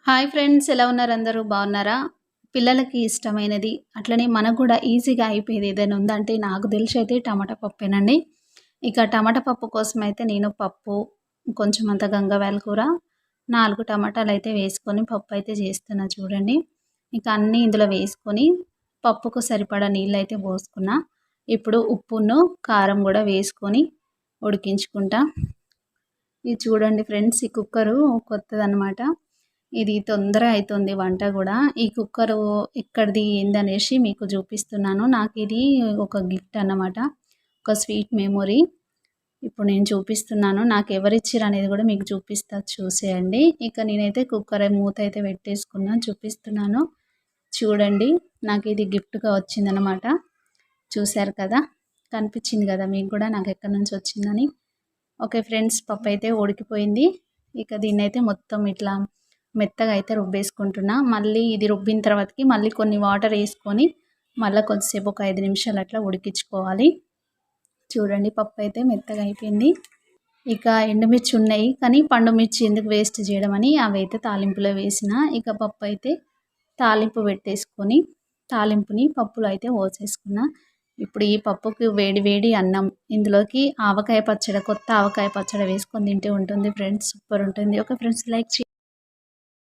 Hi friends, ఎలా ఉన్నారు? అందరూ బాగున్నారా? పిల్లలకి ఇష్టమైనది అట్లనే మనకు కూడా ఈజీగా అయిపోయేది ఏదైనా ఉందంటే నాకు తెలిసి అయితే టమాటా పప్పేనండి. ఇక టమాటా పప్పు కోసం అయితే నేను పప్పు, కొంచెం అంత గంగవాయల కూర, 4 టమాటాలు అయితే వేసుకొని పప్పు అయితే చేస్తున్నా చూడండి. ఇక అన్నీ ఇందులో వేసుకొని పప్పుకు సరిపడా నీళ్ళైతే పోసుకున్నా. ఇప్పుడు ఉప్పును, కారం కూడా వేసుకొని ఉడికించుకుంటా. ఇది చూడండి ఫ్రెండ్స్, ఈ కుక్కరు కొత్తదనమాట. ఇది తొందరగా అయితుంది వంట గూడా. ఈ కుక్కరు ఎక్కడిది ఏందనేసి మీకు చూపిస్తున్నాను. నాకిది ఒక గిఫ్ట్ అన్నమాట. ఒక స్వీట్ మెమొరీ. ఇప్పుడు నేను చూపిస్తున్నాను. నాకెవరిచ్చిరనేది గూడా మీకు చూపిస్తా, చూసేయండి. ఇక నేనైతే కుక్కర్ మూత అయితే పెట్టేసుకున్నా, చూపిస్తున్నాను. చూడండి, నాకిది గిఫ్ట్‌గా వచ్చిందనమాట. చూసారు కదా! కనిపించింది గదా మీకు గూడా నాకెక్కడి నుంచి వచ్చిందని. ఓకే ఫ్రెండ్స్, పప్పయితే ఉడికిపోయింది. ఇక దీన్నైతే మొత్తం ఇట్లా మెత్తగా అయితే రుబ్బేసుకుంటున్నా. మళ్ళీ ఇది రుబ్బిన తర్వాతకి మళ్ళీ కొన్ని వాటర్ వేసుకొని మళ్ళీ కొద్దిసేపు ఒక 5 నిమిషాలు అట్లా ఉడికించుకోవాలి. చూడండి, పప్పు అయితే మెత్తగా అయిపోయింది. ఇక ఎండుమిర్చి ఉన్నాయి, కానీ పండు మిర్చి ఎందుకు వేస్ట్ చేయడం అని అవైతే తాలింపులో వేసిన. ఇక పప్పు అయితే తాలింపు పెట్టేసుకొని తాలింపుని పప్పులో అయితే పోసేసుకున్నా. ఇప్పుడు ఈ పప్పుకి వేడి వేడి అన్నం, ఇందులోకి ఆవకాయ పచ్చడి, కొత్త ఆవకాయ పచ్చడి వేసుకొని తింటే ఉంటుంది ఫ్రెండ్స్, సూపర్ ఉంటుంది. Okay friends, like